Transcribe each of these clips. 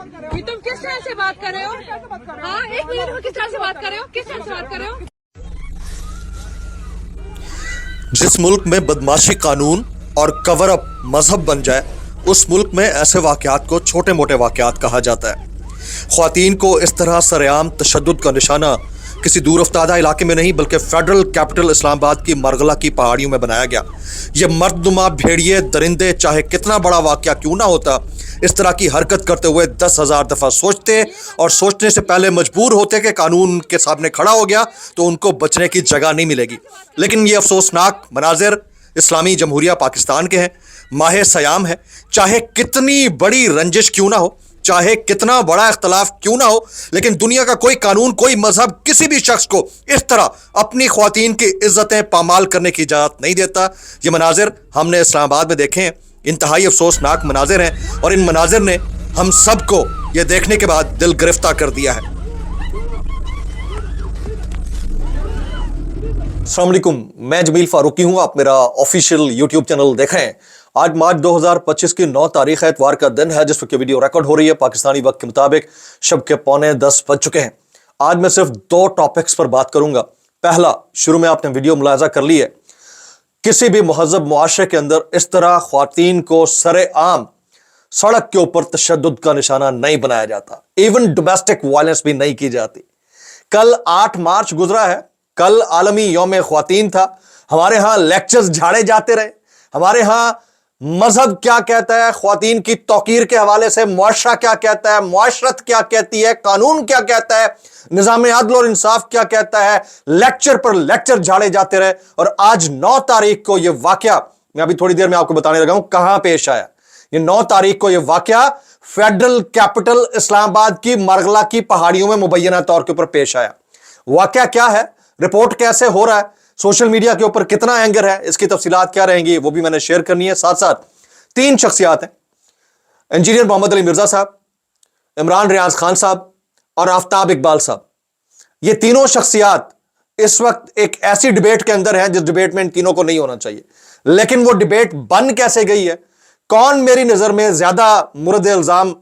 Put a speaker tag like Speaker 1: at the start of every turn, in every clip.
Speaker 1: ये तुम किस तरह से बात कर रहे हो? हाँ, एक मिनट में किस तरह से बात कर रहे हो? किस तरह से बात कर रहे हो?
Speaker 2: जिस मुल्क में बदमाशी कानून और कवर अप मजहब बन जाए, उस मुल्क में ऐसे वाकयात को छोटे मोटे वाकयात कहा जाता है। ख्वातीन को इस तरह सरेआम तशद्दुद का निशाना किसी दूर अफ्तादा इलाके में नहीं बल्कि फेडरल कैपिटल इस्लामाबाद की मरगला की पहाड़ियों में बनाया गया। ये मर्दनुमा भेड़िए दरिंदे चाहे कितना बड़ा वाकया क्यों ना होता, इस तरह की हरकत करते हुए 10,000 दफ़ा सोचते और सोचने से पहले मजबूर होते कि कानून के सामने खड़ा हो गया तो उनको बचने की जगह नहीं मिलेगी। लेकिन ये अफसोसनाक मनाजिर इस्लामी जमहूरिया पाकिस्तान के हैं। माह सयाम है, चाहे कितनी बड़ी रंजिश क्यों ना हो, चाहे कितना बड़ा इख्तलाफ क्यों ना हो, लेकिन दुनिया का कोई कानून, कोई मजहब किसी भी शख्स को इस तरह अपनी ख्वातीन की इज्जतें पामाल करने की इजाज़त नहीं देता। ये मनाजिर हमने इस्लामाबाद में देखे हैं, इंतहाई अफसोसनाक मनाजिर हैं और इन मनाजिर ने हम सबको ये देखने के बाद दिल गिरफ्तार कर दिया है। अस्सलाम वालेकुम, मैं जमील फारूकी हूँ, आप मेरा ऑफिशियल यूट्यूब चैनल देखें। आज मार्च 2025 की 9 तारीख है, इतवार का दिन है जिस वक्त वीडियो रिकॉर्ड हो रही है। पाकिस्तानी वक्त के मुताबिक शब के 9:45 बज चुके हैं। आज मैं सिर्फ 2 टॉपिक्स पर बात करूंगा। पहला, शुरू में आपने वीडियो मुलाजा कर ली है, किसी भी महज़ब मुआशरे के अंदर इस तरह ख्वातीन को सरेआम सड़क के ऊपर तशद्दुद का निशाना नहीं बनाया जाता, इवन डोमेस्टिक वायलेंस भी नहीं की जाती। कल 8 मार्च गुजरा है, कल आलमी यौम ख्वातीन था। हमारे यहां लेक्चर्स झाड़े जाते रहे, हमारे यहां मजहब क्या कहता है ख्वातीन की तौकीर के हवाले से, मुआशरा क्या कहता है, मुआशरत क्या कहती है, कानून क्या कहता है, निज़ाम अदल और इंसाफ क्या कहता है, लेक्चर पर लेक्चर झाड़े जाते रहे। और आज 9 तारीख को यह वाकया, मैं अभी थोड़ी देर में आपको बताने लगा हूं कहां पेश आया। ये 9 तारीख को यह वाकया फेडरल कैपिटल इस्लामाबाद की मरगला की पहाड़ियों में मुबैना तौर के ऊपर पेश आया। वाकया क्या है, रिपोर्ट कैसे हो रहा है, सोशल मीडिया के ऊपर कितना एंगर है, इसकी तफसीलात क्या रहेंगी, वो भी मैंने शेयर करनी है। साथ साथ 3 शख्सियात हैं, इंजीनियर मोहम्मद अली मिर्जा साहब, इमरान रियाज खान साहब और आफ्ताब इकबाल साहब। ये तीनों शख्सियात इस वक्त एक ऐसी डिबेट के अंदर हैं जिस डिबेट में इन तीनों को नहीं होना चाहिए, लेकिन वो डिबेट बन कैसे गई है, कौन मेरी नजर में ज्यादा मुर्द इल्जाम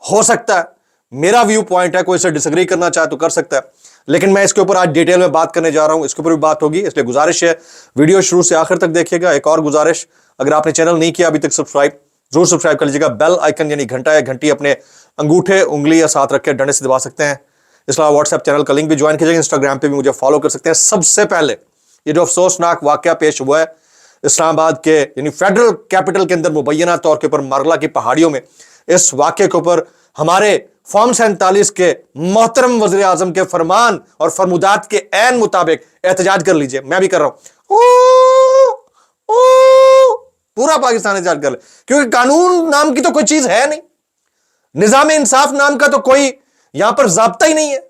Speaker 2: हो सकता है, मेरा व्यू पॉइंट है, कोई इसे डिसएग्री करना चाहे तो कर सकता है, लेकिन मैं इसके ऊपर आज डिटेल में बात करने जा रहा हूं, इसके ऊपर भी बात होगी। इसलिए गुजारिश है वीडियो शुरू से आखिर तक देखिएगा। एक और गुजारिश, अगर आपने चैनल नहीं किया अभी तक सब्सक्राइब जरूर सब्सक्राइब कर लीजिएगा। बेल आइकन यानी घंटा या घंटी अपने अंगूठे उंगली या साथ रख के डंडे से दबा सकते हैं। इसके अलावा व्हाट्सएप चैनल का लिंक भी ज्वाइन कीजिएगा, इंस्टाग्राम पे भी मुझे फॉलो कर सकते हैं। सबसे पहले ये जो अफसोसनाक वाकया पेश हुआ है इस्लामाबाद के यानी फेडरल कैपिटल के अंदर मुबैना तौर के ऊपर मरगला की पहाड़ियों में, इस वाकये के ऊपर हमारे फॉर्म 47 के मोहतरम वज़ीर आज़म के फरमान और फरमुदात के ऐन मुताबिक एहतजाज कर लीजिए। मैं भी कर रहा हूं, पूरा पाकिस्तान एहतजाज कर ले, क्योंकि कानून नाम की तो कोई चीज है नहीं, निज़ाम इंसाफ नाम का तो कोई यहां पर ज़ाब्ता ही नहीं है।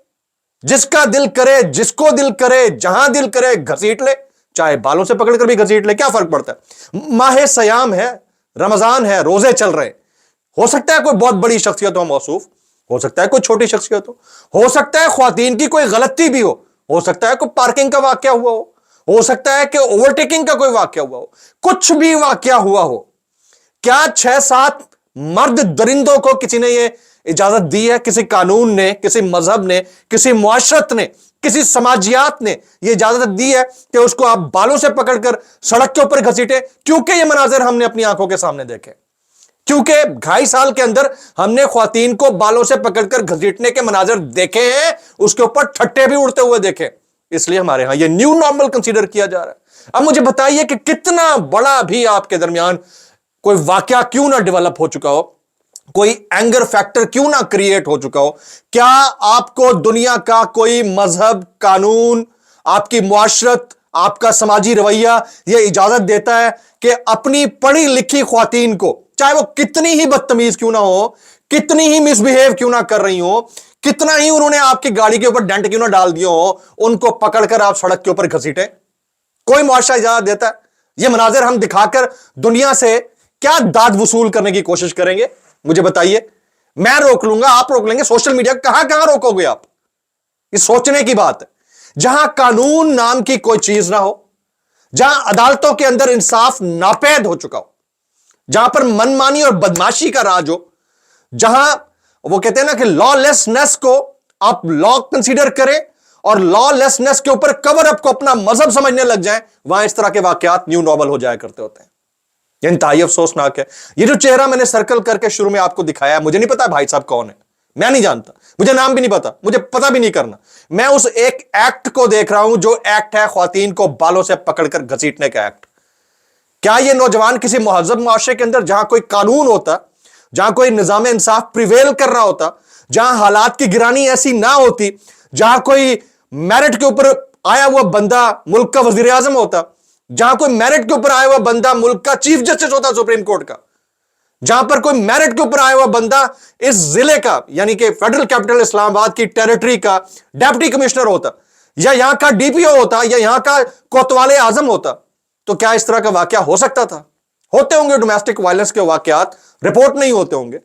Speaker 2: जिसका दिल करे, जिसको दिल करे, जहां दिल करे घसीट ले, चाहे बालों से पकड़कर भी घसीट ले, क्या फर्क पड़ता है। माह सयाम है, रमजान है, रोजे चल रहे, हो सकता है कोई बहुत बड़ी शख्सियत हो मौसूफ, हो सकता है कोई छोटी शख्सियत हो सकता है ख्वातीन की कोई गलती भी हो सकता है कोई पार्किंग का वाकया हुआ हो सकता है कि ओवरटेकिंग का कोई वाकया हुआ हो, कुछ भी वाकया हुआ हो। क्या 6-7 मर्द दरिंदों को किसी ने यह इजाजत दी है, किसी कानून ने, किसी मजहब ने, किसी मुआशरत ने, किसी समाजियात ने यह इजाजत दी है कि उसको आप बालों से पकड़कर सड़क के ऊपर घसीटे? क्योंकि यह मनाजिर हमने अपनी आंखों के सामने देखे, क्योंकि 2.5 साल के अंदर हमने ख्वातीन को बालों से पकड़कर घसीटने के मनाजर देखे हैं, उसके ऊपर ठट्टे भी उड़ते हुए देखे, इसलिए हमारे यहां ये न्यू नॉर्मल कंसीडर किया जा रहा है। अब मुझे बताइए कि कितना बड़ा भी आपके दरमियान कोई वाकया क्यों ना डेवलप हो चुका हो, कोई एंगर फैक्टर क्यों ना क्रिएट हो चुका हो, क्या आपको दुनिया का कोई मजहब, कानून, आपकी मुआशरत, आपका समाजी रवैया यह इजाजत देता है कि अपनी पढ़ी लिखी ख्वातीन को, चाहे वो कितनी ही बदतमीज क्यों ना हो, कितनी ही मिसबिहेव क्यों ना कर रही हो, कितना ही उन्होंने आपकी गाड़ी के ऊपर डेंट क्यों ना डाल दिया हो, उनको पकड़कर आप सड़क के ऊपर घसीटे? कोई मुआशरा इजाजत देता है? ये मनाजिर हम दिखाकर दुनिया से क्या दाद वसूल करने की कोशिश करेंगे? मुझे बताइए। मैं रोक लूंगा, आप रोक लेंगे, सोशल मीडिया कहां कहां रोकोगे आप? ये सोचने की बात है। जहां कानून नाम की कोई चीज ना हो, जहां अदालतों के अंदर इंसाफ नापैद हो चुका हो, जहां पर मनमानी और बदमाशी का राज हो, जहां वो कहते हैं ना कि लॉलेसनेस को आप लॉ कंसीडर करें और लॉलेसनेस के ऊपर कवर अप को अपना मजहब समझने लग जाएं, वहां इस तरह के वाकयात न्यू नॉर्मल हो जाया करते होते हैं। ये इंतहाई अफसोसनाक है। ये जो चेहरा मैंने सर्कल करके शुरू में आपको दिखाया, मुझे नहीं पता भाई साहब कौन है, मैं नहीं जानता, मुझे नाम भी नहीं पता, मुझे पता भी नहीं करना। मैं उस एक एक्ट को देख रहा हूं जो एक्ट है ख्वातीन को बालों से पकड़कर घसीटने का एक्ट। क्या ये नौजवान किसी मुहज्जब मुआशरे के अंदर, जहां कोई कानून होता, जहां कोई निजाम इंसाफ प्रिवेल कर रहा होता, जहां हालात की गिरानी ऐसी ना होती, जहां कोई मेरिट के ऊपर आया हुआ बंदा मुल्क का वजीर आजम होता, जहां कोई मेरिट के ऊपर आया हुआ बंदा मुल्क का चीफ जस्टिस होता सुप्रीम कोर्ट का, जहां पर कोई मेरिट के ऊपर आया हुआ बंदा इस जिले का यानी कि फेडरल कैपिटल इस्लामाबाद की टेरिटरी का डिप्टी कमिश्नर होता, या यहां का डीपीओ होता, या यहां का कोतवाले आजम होता, तो क्या इस तरह का वाकया हो सकता था? होते होंगे डोमेस्टिक वायलेंस के वाकयात, रिपोर्ट नहीं होते होंगे,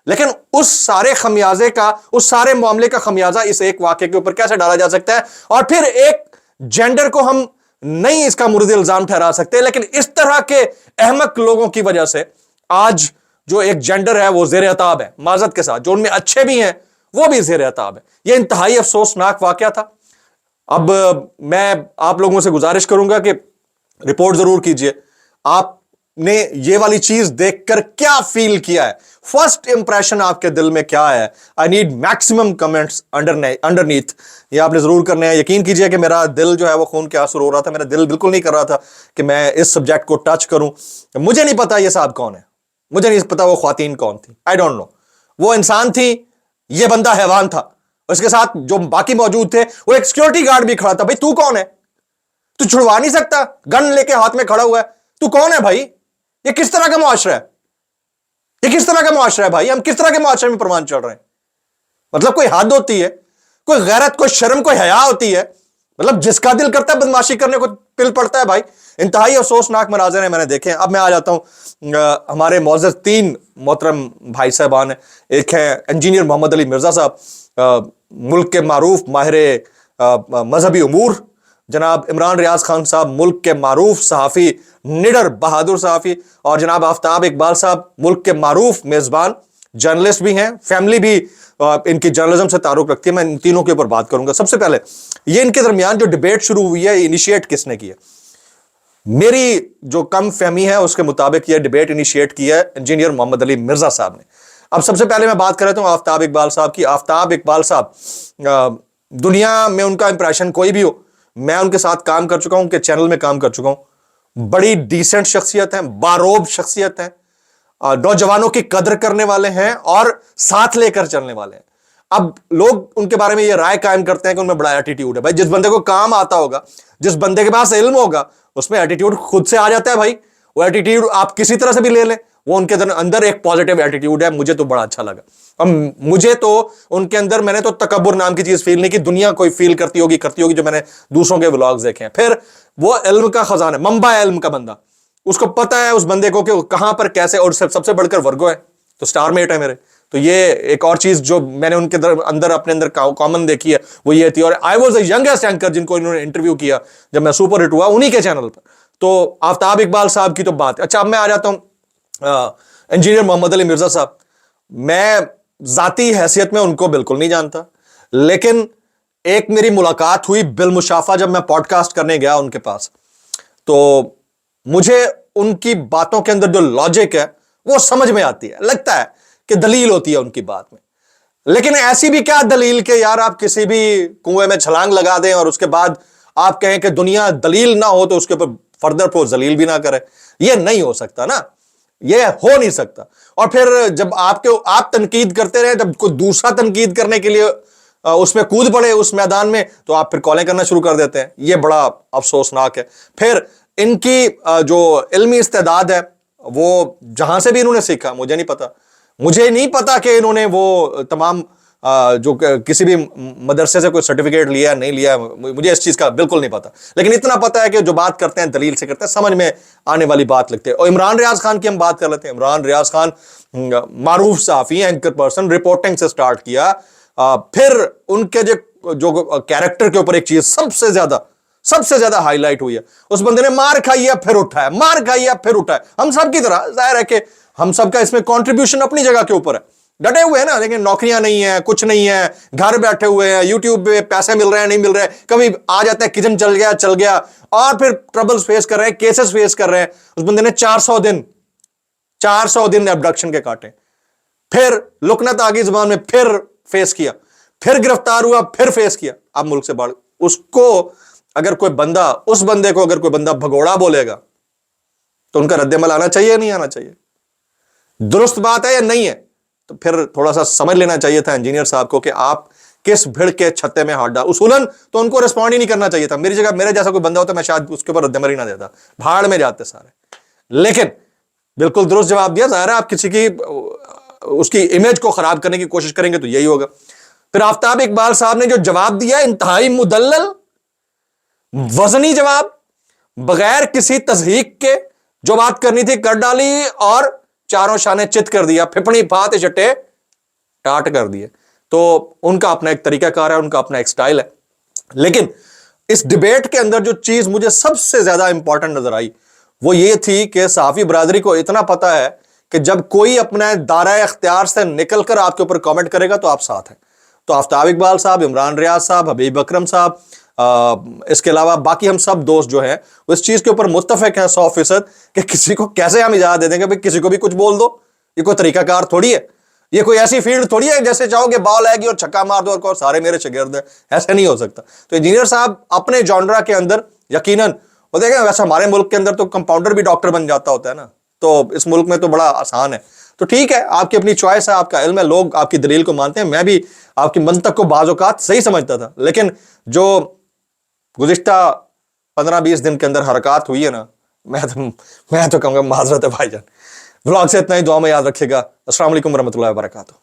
Speaker 2: लेकिन उस सारे खमियाजे का, उस सारे मामले का खमियाजा इस एक वाकये के ऊपर कैसे डाला जा सकता है? और फिर एक जेंडर को हम नहीं इसका मुर्द इल्जाम ठहरा सकते, लेकिन इस तरह के अहमक लोगों की वजह से आज जो एक जेंडर है वो जेर अताब है, माजरत के साथ, जो उनमें अच्छे भी हैं वो भी जेर अताब है। ये इंतहाई अफसोसनाक वाकया था। अब मैं आप लोगों से गुजारिश करूंगा कि रिपोर्ट जरूर कीजिए, आपने ये वाली चीज देखकर क्या फील किया है, फर्स्ट इंप्रेशन आपके दिल में क्या है? I need maximum comments underneath, ये आपने जरूर करने हैं। यकीन कीजिए कि मेरा दिल जो है वो खून के आंसू रो रहा था, मेरा दिल बिल्कुल नहीं कर रहा था कि मैं इस सब्जेक्ट को टच करूं। मुझे नहीं पता ये साहब कौन है, मुझे नहीं पता वो ख्वातीन कौन थी, आई डोंट नो। वो इंसान थी, ये बंदा हैवान था, उसके साथ जो बाकी मौजूद थे, वो एक सिक्योरिटी गार्ड भी खड़ा था। भाई तू कौन है? तू छुड़वा नहीं सकता? गन लेके हाथ में खड़ा हुआ है, तू कौन है भाई? ये किस तरह का मुआशरा है? ये किस तरह का मुआशरा है भाई? हम किस तरह के मुआशरे में प्रमाण चल रहे हैं? मतलब कोई हद होती है, कोई गैरत, कोई शर्म, कोई हया होती है। मतलब जिसका दिल करता है बदमाशी करने को पिल पड़ता है भाई। इंतहाई अफसोसनाक मनाज़र हैं मैंने देखे हैं। अब मैं आ जाता हूं, हमारे मौजूद 3 मोहतरम भाई साहबान हैं। एक है इंजीनियर मोहम्मद अली मिर्जा साहब, मुल्क के मारूफ माहिर मजहबी उमूर, जनाब इमरान रियाज खान साहब, मुल्क के मारूफ सहाफ़ी, निडर बहादुर सहाफ़ी, और जनाब आफ्ताब इकबाल साहब, मुल्क के मारूफ मेज़बान जर्नलिस्ट भी हैं, फैमिली भी इनकी जर्नलिज्म से ताल्लुक़ रखती है। मैं इन तीनों के ऊपर बात करूंगा। सबसे पहले ये इनके दरमियान जो डिबेट शुरू हुई है, इनिशिएट किसने किया? मेरी जो कम फहमी है उसके मुताबिक यह डिबेट इनिशिएट किया है इंजीनियर मोहम्मद अली मिर्जा साहब ने। अब सबसे पहले मैं बात कर रहा हूं आफ्ताब इकबाल साहब की। आफ्ताब इकबाल साहब, दुनिया में उनका इंप्रेशन कोई भी हो, मैं उनके साथ काम कर चुका हूं, उनके चैनल में काम कर चुका हूं। बड़ी डिसेंट शख्सियत है, बारोब शख्सियत है, नौजवानों की कदर करने वाले हैं और साथ लेकर चलने वाले हैं। अब लोग उनके बारे में ये राय कायम करते हैं कि उनमें बड़ा एटीट्यूड है। भाई जिस बंदे को काम आता होगा, जिस बंदे के पास इल्म होगा, उसमें एटीट्यूड खुद से आ जाता है भाई। वो एटीट्यूड आप किसी तरह से भी ले लें, वो उनके अंदर एक पॉजिटिव एटीट्यूड है। मुझे तो बड़ा अच्छा लगा। अब मुझे तो उनके अंदर, मैंने तो तकब्बुर नाम की चीज फील नहीं की, दुनिया कोई फील करती होगी जो मैंने दूसरों के व्लॉग्स देखे हैं। फिर वो इल्म का खजाना, मंबा इल्म का बंदा, उसको पता है उस बंदे को कि कहां पर कैसे, और सबसे बढ़कर वर्गो है तो स्टारमेट है मेरे। तो ये एक और चीज जो मैंने उनके अंदर अपने अंदर कॉमन देखी है वो ये थी। और I was the youngest anchor जिनको इन्होंने इंटरव्यू किया जब मैं सुपर हिट हुआ, उन्हीं के चैनल पर। तो आफ्ताब इकबाल साहब की तो बात। अच्छा, अब मैं आ जाता हूं इंजीनियर मोहम्मद अली मिर्जा साहब। मैं जाती हैसियत में उनको बिल्कुल नहीं जानता, लेकिन एक मेरी मुलाकात हुई बिलमुशाफा जब मैं पॉडकास्ट करने गया उनके पास, तो मुझे उनकी बातों के अंदर जो लॉजिक है वो समझ में आती है। लगता है कि दलील होती है उनकी बात में, लेकिन ऐसी भी क्या दलील के यार आप किसी भी कुएं में छलांग लगा दें और उसके बाद आप कहें कि दुनिया दलील ना हो तो उसके ऊपर फर्दर को जलील भी ना करे। ये नहीं हो सकता ना, ये हो नहीं सकता। और फिर जब आप तनकीद करते रहे, जब कोई दूसरा तनकीद करने के लिए उसमें कूद पड़े उस मैदान में, तो आप फिर कॉलें करना शुरू कर देते हैं। ये बड़ा अफसोसनाक है। फिर इनकी जो इल्मी इस्तेदाद है वो जहां से भी इन्होंने सीखा, मुझे नहीं पता कि इन्होंने वो तमाम जो किसी भी मदरसे से कोई सर्टिफिकेट लिया नहीं लिया, मुझे इस चीज का बिल्कुल नहीं पता। लेकिन इतना पता है कि जो बात करते हैं दलील से करते हैं, समझ में आने वाली बात लगती है। और इमरान रियाज खान की हम बात कर लेते हैं। इमरान रियाज खान मारूफ सहाफी, एंकर पर्सन, रिपोर्टिंग से स्टार्ट किया। फिर उनके जो कैरेक्टर के ऊपर एक चीज सबसे ज्यादा हाईलाइट हुई है, उस बंदे ने मार खाई है फिर उठा है, मार खाई है फिर उठा है। हम सब की तरह जाहिर है कि हम सबका इसमें कंट्रीब्यूशन अपनी जगह के ऊपर है। डटे हुए हैं ना, लेकिन नौकरियां नहीं है, कुछ नहीं है, घर बैठे हुए हैं, यूट्यूब पे पैसे मिल रहे हैं नहीं मिल रहे, कभी आ जाता है किचन चल गया, और फिर ट्रबल्स फेस कर रहे हैं, केसेस फेस कर रहे हैं। उस बंदे ने 400 दिन एब्डक्शन के काटे, फिर लुकनत आ गई जुबान में, फिर फेस किया, फिर गिरफ्तार हुआ, फिर फेस किया, अब मुल्क से बाहर। उसको अगर कोई बंदा, उस बंदे को अगर कोई बंदा भगोड़ा बोलेगा तो उनका रद्देमल आना चाहिए या नहीं आना चाहिए? दुरुस्त बात है या नहीं है? तो फिर थोड़ा सा समझ लेना चाहिए था इंजीनियर साहब को कि आप किस भिड़ के छत्ते में हाथ डाल। उसूलन तो उनको रिस्पॉन्ड ही नहीं करना चाहिए था। मेरी जगह मेरे जैसा कोई बंदा होता मैं शायद उसके ऊपर रद्देमल ही ना देता, भाड़ में जाते सारे। लेकिन बिल्कुल दुरुस्त जवाब दिया। ज़ाहिर है आप किसी की उसकी इमेज को खराब करने की कोशिश करेंगे तो यही होगा। फिर आफ्ताब इकबाल साहब ने जो जवाब दिया, इंतहाई मुदल्लल, वजनी जवाब, बगैर किसी तज़हीक के जो बात करनी थी कर डाली और चारों शाने चित कर दिया, फिपणी फात चट्टे टाट कर दिए। तो उनका अपना एक तरीकाकार है, उनका अपना एक स्टाइल है। लेकिन इस डिबेट के अंदर जो चीज मुझे सबसे ज्यादा इंपॉर्टेंट नजर आई वो ये थी कि सहाफी बरादरी को इतना पता है कि जब कोई अपना दायरा इख्तियार से निकलकर आपके ऊपर कमेंट करेगा तो आप साथ हैं। तो आफ्ताब इकबाल साहब, इमरान रियाज साहब, हबीब अकरम साहब, इसके अलावा बाकी हम सब दोस्त जो हैं वो इस चीज के ऊपर मुत्तफिक हैं 100% कि किसी को कैसे हम इजाजत दे देंगे भाई किसी को भी कुछ बोल दो। ये कोई तरीकाकार थोड़ी है, ये कोई ऐसी फील्ड थोड़ी है जैसे चाहोगे बॉल आएगी और छक्का मार दो और सारे मेरे शागिर्द हैं, ऐसे नहीं हो सकता। तो इंजीनियर साहब अपने जॉनरा के अंदर यकीनन, वो देखें वैसे हमारे मुल्क के अंदर तो कंपाउंडर भी डॉक्टर बन जाता होता है ना, तो इस मुल्क में तो बड़ा आसान है। तो ठीक है, आपकी अपनी चॉइस है, आपका इल्म है, लोग आपकी दलील को मानते हैं। मैं भी आपकी मंतक को बाज़ औक़ात सही समझता था, लेकिन जो गुज़िश्ता 15-20 दिन के अंदर हरकत हुई है ना, मैं तो कहूँगा माजरत है भाईजान। व्लॉग से इतना ही, दुआ में याद रखिएगा। अस्सलाम वालेकुम रहमतुल्लाहि व बरकातुहू।